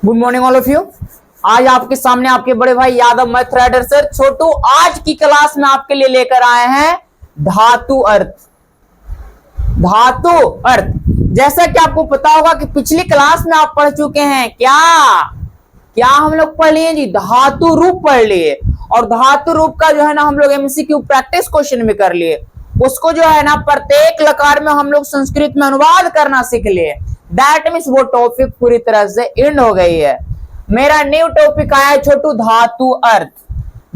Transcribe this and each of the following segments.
Good morning all of you. आज आपके सामने आपके बड़े भाई यादव मैथ राइडर सर छोटू आज की क्लास में आपके लिए लेकर आए हैं धातु अर्थ। धातु अर्थ जैसा कि आपको पता होगा कि पिछली क्लास में आप पढ़ चुके हैं क्या क्या हम लोग पढ़ लिए जी, धातु रूप पढ़ लिए। और धातु रूप का जो है ना हम लोग एमसीक्यू प्रैक्टिस क्वेश्चन में कर लिए। उसको जो है ना प्रत्येक लकार में हम लोग संस्कृत में अनुवाद करना सीख लिए। दैट मीन्स वो टॉपिक पूरी तरह से एंड हो गई है। मेरा न्यू टॉपिक आया है छोटू धातु अर्थ।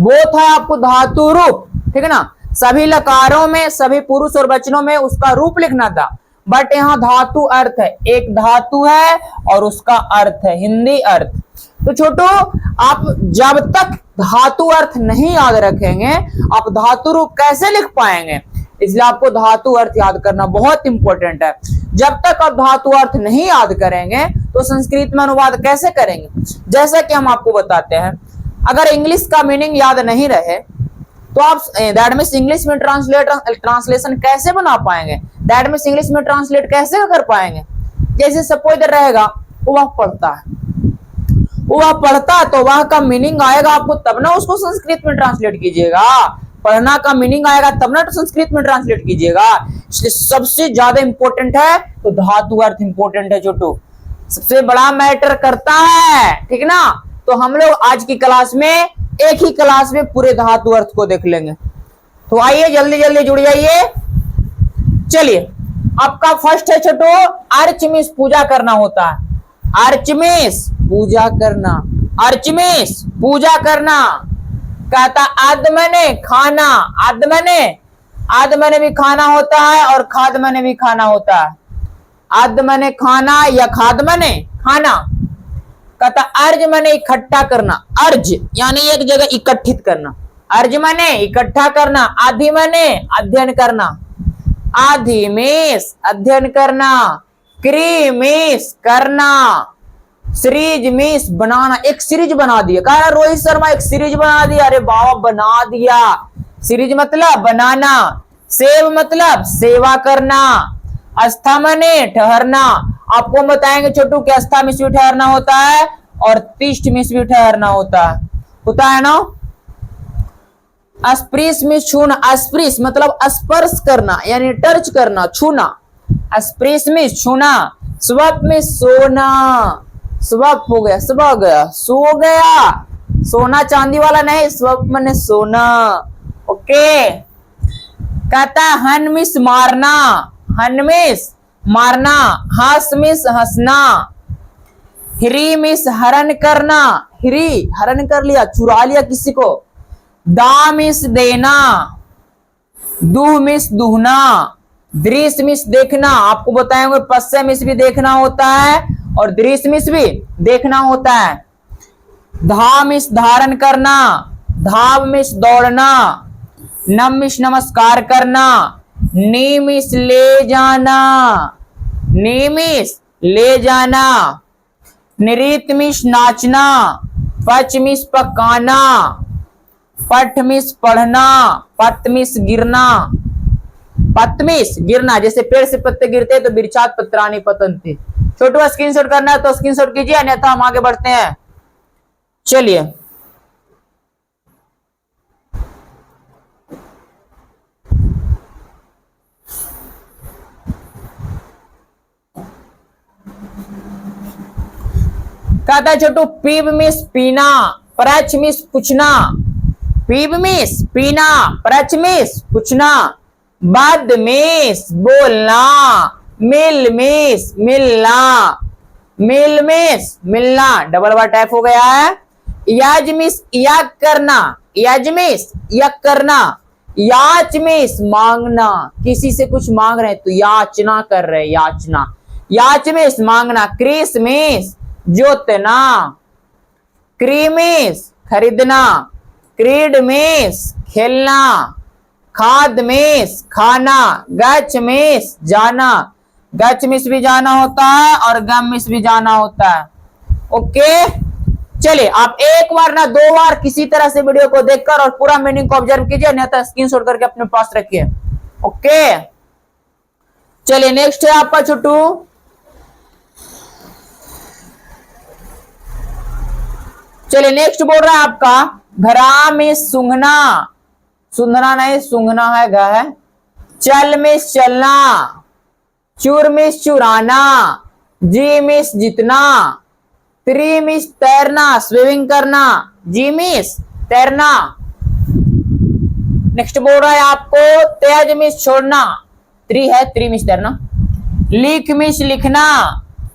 बोथ है आपको धातु रूप, ठीक है ना। सभी लकारों में सभी पुरुष और वचनों में उसका रूप लिखना था, बट यहाँ धातु अर्थ है। एक धातु है और उसका अर्थ है हिंदी अर्थ। तो छोटू आप जब तक धातु अर्थ नहीं याद रखेंगे आप धातु रूप कैसे लिख पाएंगे, इसलिए आपको धातु अर्थ याद करना बहुत इंपॉर्टेंट है। जब तक आप धातु अर्थ नहीं याद करेंगे तो संस्कृत में अनुवाद कैसे करेंगे। जैसा कि हम आपको बताते हैं, अगर इंग्लिश का मीनिंग याद नहीं रहे तो आप दैट मीन्स इंग्लिश में ट्रांसलेशन कैसे बना पाएंगे, दैट मीन्स इंग्लिश में ट्रांसलेट कैसे कर पाएंगे। जैसे सपोज रहेगा वह पढ़ता है, वह पढ़ता तो वह का मीनिंग आएगा आपको तब ना उसको संस्कृत में ट्रांसलेट कीजिएगा। पढ़ना का मीनिंग आएगा तब ना संस्कृत में ट्रांसलेट कीजिएगा। इसलिए सबसे ज्यादा इंपॉर्टेंट है तो धातु अर्थ इंपॉर्टेंट है छोटू, सबसे बड़ा मैटर करता है, ठीक ना। तो हम लोग आज की क्लास में एक ही क्लास में पूरे धातु अर्थ को देख लेंगे। तो आइए जल्दी जल्दी जुड़ जाइए। चलिए आपका फर्स्ट है छोटू अर्चमिस पूजा करना होता है। अर्चमिस पूजा करना, अर्चमिस पूजा करना कहता आदमने खाना, आदमने भी खाना होता है और खादमने भी खाना होता है। आदमने खाना या खादमने खाना कहता अर्ज मने इकट्ठा करना, अर्ज यानी एक जगह इकट्ठित करना, अर्ज मने इकट्ठा करना। आधि मने अध्ययन करना, आधिमेश अध्ययन करना। क्रीमेश करना, सीरीज मिस बनाना, एक सीरीज बना दिया। कह रोहित शर्मा एक सीरीज बना दिया, अरे बाबा बना दिया। सीरीज मतलब बनाना, सेव मतलब सेवा करना। अस्था मने ठहरना, आपको बताएंगे छोटू कि अस्था मिस भी ठहरना होता है और तिष्ठ मिस भी ठहरना होता है ना। अस्पृश मिस छूना, अस्पृश मतलब स्पर्श करना यानी टच करना, छूना। अस्पृश मिस छूना। स्वप में सोना, स्वप हो गया, सुबह गया, सो गया, सोना चांदी वाला नहीं, स्वप मने सोना। ओके कहता हनमिस मारना, हनमिस मारना। हास मिस हंसना। हिरी मिस हरण करना, हिरी हरण कर लिया, चुरा लिया किसी को। दा मिस देना, दूह मिस दुहना। दृश्य मिस देखना, आपको बताएंगे पश्चिम मिस भी देखना होता है और दृश्य मिस भी देखना होता है। धा मिस धारण करना, धाव मिस दौड़ना। नम मिस नमस्कार करना। नी मिस ले जाना, नी मिस ले जाना। निरीत मिस नाचना। पच मिस पकाना। पठ मिस पढ़ना। पत मिस गिरना, पतमिस गिरना, जैसे पेड़ से पत्ते गिरते तो बिरचात पत्रानी पतंती। छोटू स्क्रीनशॉट करना है तो स्क्रीनशॉट कीजिए, अन्यथा हम आगे बढ़ते हैं। चलिए कहता है छोटू पीब मिस पीना, प्रच मिस पूछना। पीब मिस पीना, प्रच मिस पूछना। बद मिस बोलना। मिल मिस मिलना, मिल मिस मिलना, डबल बार टाइप हो गया है। याज मिस याग करना, याज मिस याग करना। याच मिस मांगना, किसी से कुछ मांग रहे तो याचना कर रहे, याचना। याच मिस मांगना। क्रिस मिस जोतना। क्रीमिस खरीदना। क्रीड मिस खेलना। खाद मिस खाना। गच मिस जाना, गच मिस भी जाना होता है और गम मिस भी जाना होता है। ओके चलिए आप एक बार ना दो बार किसी तरह से वीडियो को देखकर और पूरा मीनिंग को ऑब्जर्व कीजिए, नहीं तो स्क्रीनशॉट करके अपने पास रखिए। ओके चलिए नेक्स्ट है आपका छोटू चलिए नेक्स्ट बोल रहा है आपका घरा में सूंघना, सूंघना नहीं सूंघना है, घ है। चल में चलना, चूर में चुराना, जी मिस जितना, त्री मिस तैरना स्विमिंग करना, जी मिस तैरना। नेक्स्ट बोल रहा है आपको तेज मिस छोड़ना, त्री है, त्री मिस तैरना। लिख मिस लिखना,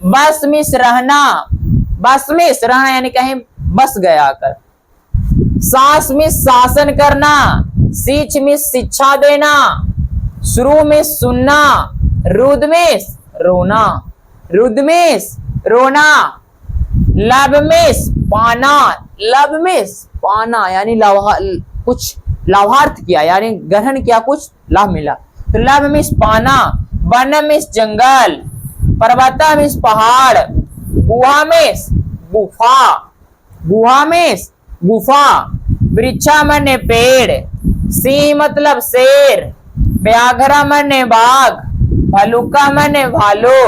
बस मिस रहना, बस मिस रहना यानी कहीं बस गया आकर। सास मिस शासन करना, सीच मिस शिक्षा देना, शुरू में सुनना, रुद मिस रोना, रुद मिस रोना, लब मिस पाना, लब मिस पाना यानी कुछ लाभार्थ किया यानी ग्रहण किया, कुछ लाभ मिला, तो लब मिस पाना। वन मिस जंगल, पर्वता मिस पहाड़, गुहा मिस गुफा, गुहा मिस गुफा, वृक्षा मने पेड़, सिंह मतलब शेर, व्याघ्र मने बाघ, भलुका मने भालू।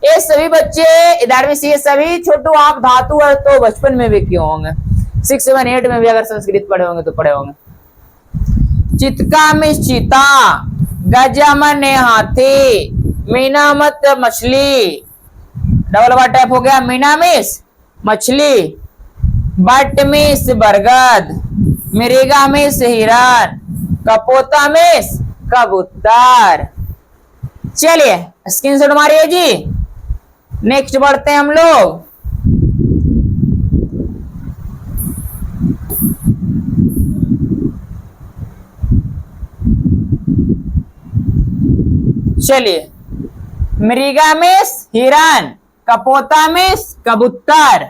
ये सभी बच्चे 11वीं से ये सभी छोटू आप धातु अर्थ तो बचपन में भी क्यों होंगे, 6, 7, 8 में भी अगर संस्कृत पढ़े होंगे तो पढ़े होंगे। चितका में चीता, गजा मने हाथी, मीना मत मछली, डबल बार टैप हो गया, मीना मिस मछली, बट मिस बरगद, मिरिगा मिस हिरन, कपोता मिस कबूतर। चलिए स्क्रीनशॉट मारिए जी। नेक्स्ट बढ़ते हैं हम लोग। चलिए मृगा मिस हिरन, कपोता मिस कबूतर,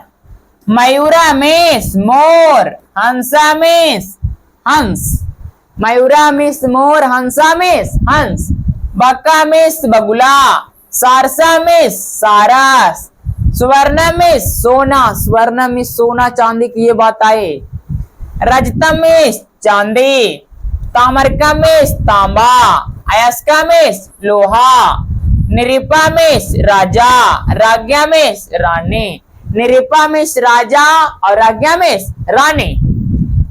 मयूरा मिस मोर, हंसा मिस हंस, मयूरा मिस मोर, हंसा मिस हंस, बक्का मिस बगुला, सारसा मिस सारस, स्वर्ण मिस सोना, स्वर्ण मिस सोना चांदी की ये बात आए, रजतम मिस चांदी, ताम्रका मिस तांबा, अयस्का मिस लोहा, निरिपा मिस राजा, राज्ञा मिस रानी, निरिपा मिस राजा और राज्ञा मिस रानी,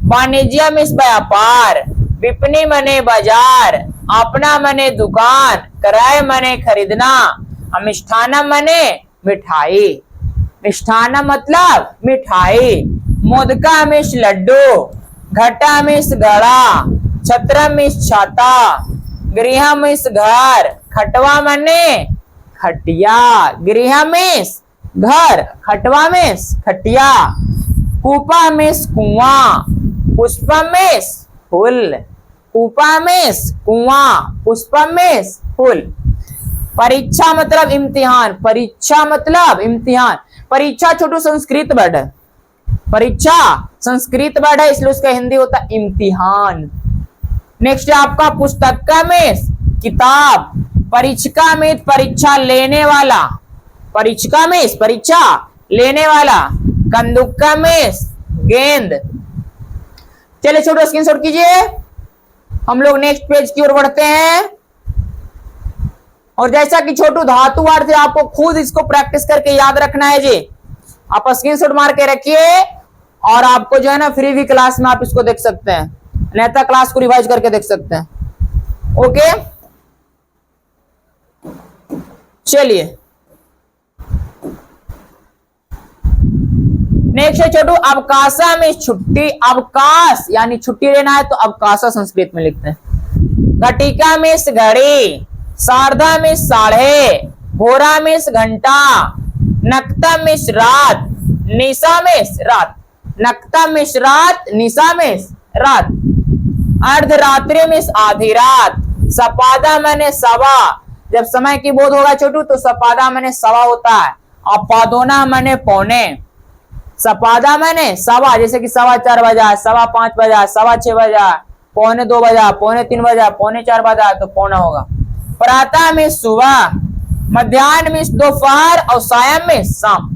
वाणिज्य मिस व्यापार, विपणी मने बाजार, अपना मने दुकान, कराय मने खरीदना, मिष्ठानम मने मिठाई, मिष्ठानम मतलब मिठाई, मोदका मिस लड्डू, घटा मिस घड़ा, छत्र मिस छाता, गृह मिस घर, खटवा मने खटिया, गृह मिस घर, खटवा मिस खटिया, कूपा मिस कुआं, पुष्पम मिस फूल, कूपा मिस कुआं, पुष्पम मिस फूल। परीक्षा मतलब इम्तिहान, परीक्षा मतलब इम्तिहान, परीक्षा छोटू संस्कृत वर्ड है, परीक्षा संस्कृत वर्ड है इसलिए उसका हिंदी होता है इम्तिहान। नेक्स्ट है आपका पुस्तक का मिस किताब, परीक्षा में परीक्षा लेने वाला, परीक्षा मिस परीक्षा लेने वाला, कंदुक का मिस गेंद। चलिए छोटो स्क्रीनशॉट कीजिए, हम लोग नेक्स्ट पेज की ओर बढ़ते हैं। और जैसा कि छोटू धातु अर्थ आपको खुद इसको प्रैक्टिस करके याद रखना है जी, आप स्क्रीनशॉट मार के रखिए और आपको जो है ना फ्री भी क्लास में आप इसको देख सकते हैं, नेता क्लास को रिवाइज करके देख सकते हैं। ओके चलिए नेक्स्ट है छोटू अवकाशा में छुट्टी, अवकाश यानी छुट्टी लेना है तो अवकाशा संस्कृत में लिखते हैं। घटिका में घड़ी, शारदा में साढ़े, भोरा में घंटा, नक्ता में रात, निशा में रात, नक्ता में रात, निशा में रात, अर्धरात्रि में आधी रात, सपादा मैंने सवा, जब समय की बोध होगा छोटू तो सपादा मैंने सवा होता है, अपादोना मैंने पौने, सपादा मैंने सवा जैसे कि 4:15 बजा, 5:15 बजा, 6:15 बजा, 2:45 बजा, 3:45 बजा, 4:45 बजा तो पौना होगा। प्रातः में सुबह, मध्याह्न में दोपहर और सायं में शाम,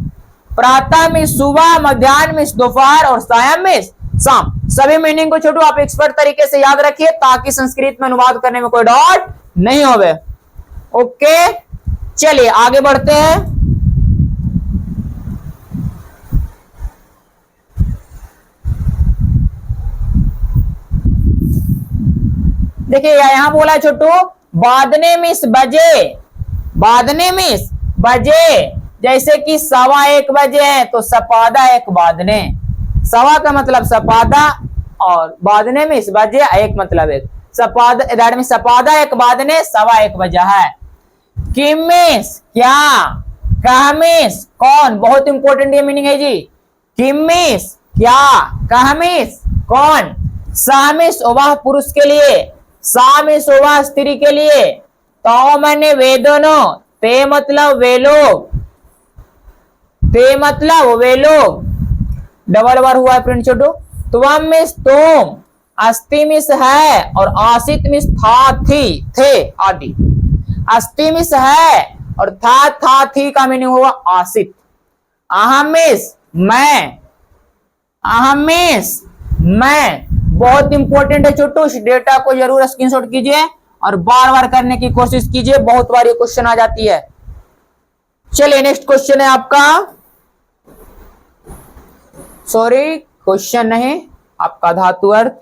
प्रातः में सुबह, मध्याह्न में दोपहर और सायं में शाम। सभी मीनिंग को छोटू आप एक्सपर्ट तरीके से याद रखिए ताकि संस्कृत में अनुवाद करने में कोई डाउट नहीं होवे। ओके चलिए आगे बढ़ते हैं। देखिए यहाँ बोला है छोटू, बादने मिस बजे, बादने मिस बजे, जैसे कि 1:15 बजे है तो सपादा एक बादने, सवा का मतलब सपादा और बादने में इस बजे एक मतलब एक, सपादा दैट मीन सपादा एक बादने 1:15 बजा है। किमिस क्या, कहमिस कौन, बहुत इंपॉर्टेंट ये मीनिंग है जी। किमिस क्या, कहमिस कौन, सामिस वह पुरुष के लिए, सामिस वह स्त्री के लिए, तो मैंने वे दोनों, ते मतलब वे लोग, ते मतलब वे लोग, डबल बार हुआ है फ्रेंड छोटू। तुम मिस तुम, अस्ति मिस है और आसित मिस था थी थे आदि। अस्ति मिस है और था थी का मीनिंग हुआ आसित। अहम मिस मैं, अहम मिस मैं, बहुत इंपॉर्टेंट है छोटू, इस डेटा को जरूर स्क्रीनशॉट कीजिए और बार बार करने की कोशिश कीजिए, बहुत बार ये क्वेश्चन आ जाती है। चलिए नेक्स्ट क्वेश्चन है आपका, सॉरी क्वेश्चन नहीं आपका धातु अर्थ।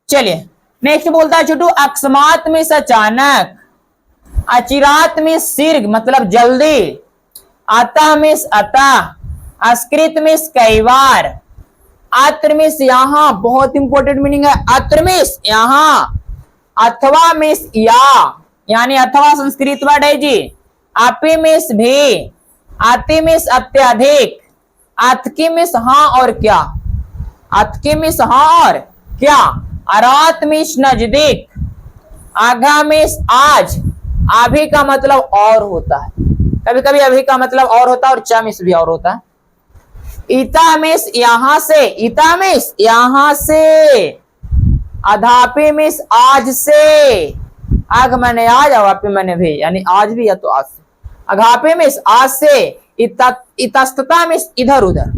चलिए नेक्स्ट बोलता है छोटू, अकस्मात मिस अचानक, अचिरात मिस शीघ्र मतलब जल्दी, अतः मिस अतः, अस्कृत मिस कई बार, अत्र मिस यहां, बहुत इंपॉर्टेंट मीनिंग है, अत्र मिस यहां, अथवा मिस या, यानी अथवा संस्कृत वर्ड है जी। अपि मिस भी, अति मिस अत्यधिक, अतकी मिस हाँ और क्या, अतकी मिस हाँ और क्या, अरात मिस नजदीक, आघा मिस आज, अभी का मतलब और होता है, कभी कभी अभी का मतलब और होता है और चा मिस भी और होता है। इता मिस यहां से, इता मिस यहां से, अधापे मिस आज से, आग मैंने आज अवापे मैंने भी, यानी आज भी या तो आज से, अघापे मिस आज से, इतस्तता मिस इधर उधर,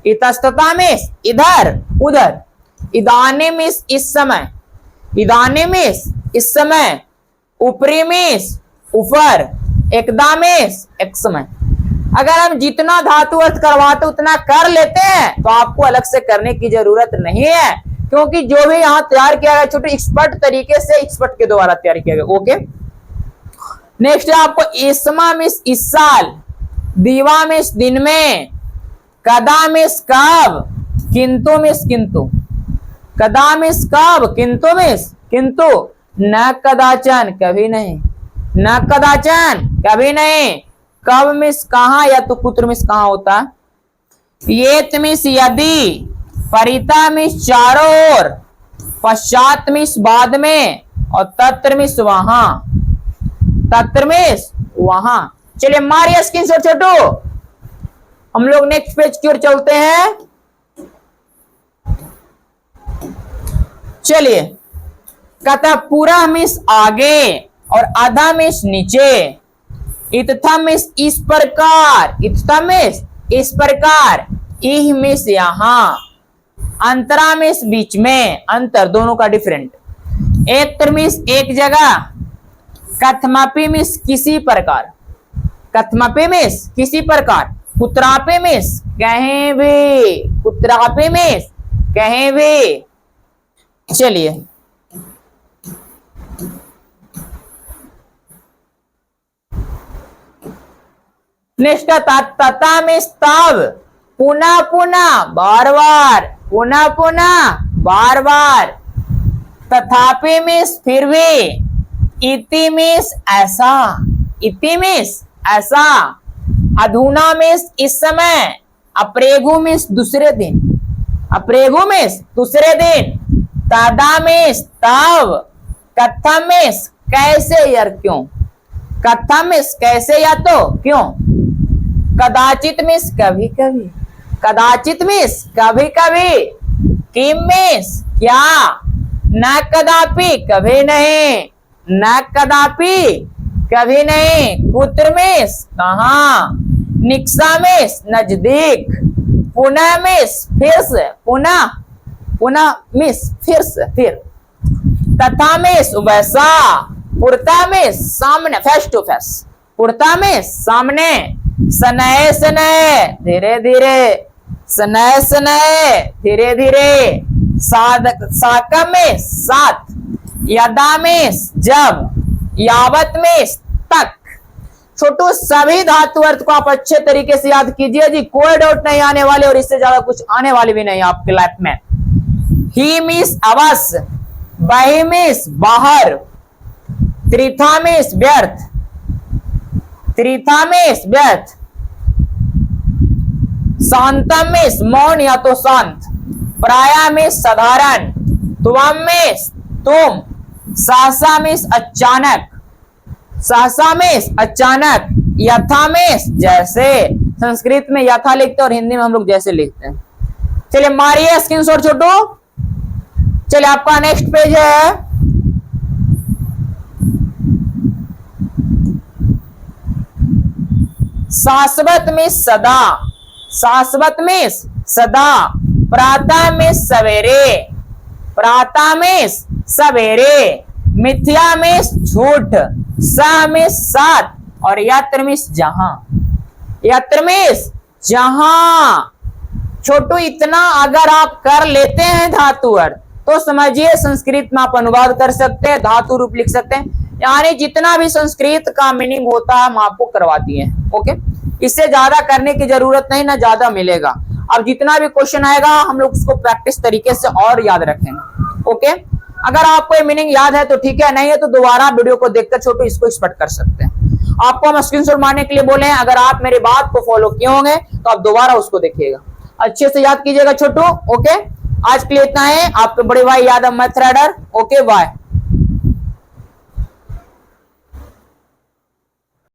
इतस्तता मिस इधर उधर, इदाने मिस इस समय, इदाने मिस इस समय, ऊपरी मिस ऊपर, एकदा मिस एक समय। अगर हम जितना धातु अर्थ करवाते उतना कर लेते हैं तो आपको अलग से करने की जरूरत नहीं है, क्योंकि जो भी यहाँ तैयार किया गया छोटे एक्सपर्ट तरीके से, एक्सपर्ट के द्वारा तैयार किया गया। ओके नेक्स्ट है आपको, इसमा मिस इस साल, दीवा मिस दिन में, कदा मिस कब, किंतु मिस किंतु, कदा मिस कब, किंतु मिस किंतु, न कदाचन कभी नहीं, न कदाचन कभी नहीं, कब मिस कहां या तो कुत्र मिस कहां होता है, ये मिस यदि, परिता मिस चारों ओर, पश्चात मिस बाद में और तत्र मिस वहां, तत्र मिस वहां। चलिए मारिए स्क्रीनशॉट छोटू, हम लोग नेक्स्ट पेज की ओर चलते हैं। चलिए कहता पूरा मिस आगे और आधा मिस नीचे, इत्थम मिस इस प्रकार, इत्थम मिस इस प्रकार, इह मिस यहां, अंतरा मिस बीच में, अंतर दोनों का डिफरेंट, एक मिस एक जगह, कथमापी मिस किसी प्रकार, कथमापी मिस किसी प्रकार, कुत्रापे मिस कहीं भी, कुत्रापे मिस कहीं भी। चलिए नेक्स्ट, तथा मिस तब, पुनः पुनः बार बार, पुनः पुनः बार बार, तथापि मिस फिर भी, इति मिस ऐसा, इति मिस ऐसा, अधुना मिस इस समय, अप्रेगु मिस दूसरे दिन, अप्रेगु मिस दूसरे दिन, तदा मिस तब, कथम मिस कैसे यार क्यों, कथम मिस कैसे या तो क्यों, कदाचित मिस कभी कभी, कदाचित मिस कभी कभी, किम मिस क्या, न कदापि कभी नहीं, न कदापि कभी नहीं, कुत्र मिस कहां, निक्सा मिस नजदीक, पुनः मिस फिर से, पुनः, पुनः मिस फिर से फिर, तथा मिस वैसा, पुरता मिस सामने फेस टू फेस, पुरता मिस सामने, सनय सनय धीरे धीरे, सनय सनय धीरे धीरे, साधक साकम में साथ, यदा में जब, यावत में तक। छोटू सभी धातु अर्थ को आप अच्छे तरीके से याद कीजिए जी, कोई डाउट नहीं आने वाले और इससे ज्यादा कुछ आने वाले भी नहीं आपके लाइफ में। ही मीन्स अवश्य, बहि मीन्स बाहर, त्रिथा मीन्स व्यर्थ, त्रिथा मीन्स व्यर्थ, शांतम मीन्स मौन या तो शांत, प्राया मीन्स साधारण, त्वम मीन्स तुम, सहसा मीन्स अचानक, सहसा मीन्स अचानक, यथा मीन्स जैसे। संस्कृत में यथा लिखते हैं और हिंदी में हम लोग जैसे लिखते हैं। चलिए मारिए स्क्रीनशॉट छोटू। चलिए आपका नेक्स्ट पेज है शाश्वत में सदा, शाश्वत में सदा, प्रातः में सवेरे, प्रातः में सवेरे, मिथ्या में झूठ, स में सात और यत्र में जहां, यत्र में जहां। छोटू इतना अगर आप कर लेते हैं धातु अर्थ तो समझिए संस्कृत में आप अनुवाद कर सकते हैं, धातु रूप लिख सकते हैं, यानी जितना भी संस्कृत का मीनिंग होता है हम आपको करवा दिए हैं। ओके, इससे ज्यादा करने की जरूरत नहीं, ना ज्यादा मिलेगा। अब जितना भी क्वेश्चन आएगा हम लोग उसको प्रैक्टिस तरीके से और याद रखेंगे। ओके, अगर आपको ये मीनिंग याद है तो ठीक है, नहीं है तो दोबारा वीडियो को देखकर छोटू इसको स्पष्ट कर सकते हैं। आपको हम स्क्रीनशॉट मारने के लिए बोले हैं, अगर आप मेरी बात को फॉलो किए होंगे तो आप दोबारा उसको देखिएगा, अच्छे से याद कीजिएगा छोटू। ओके, आज के लिए इतना है। आपके बड़े भाई Yadav math rider. Okay, bye.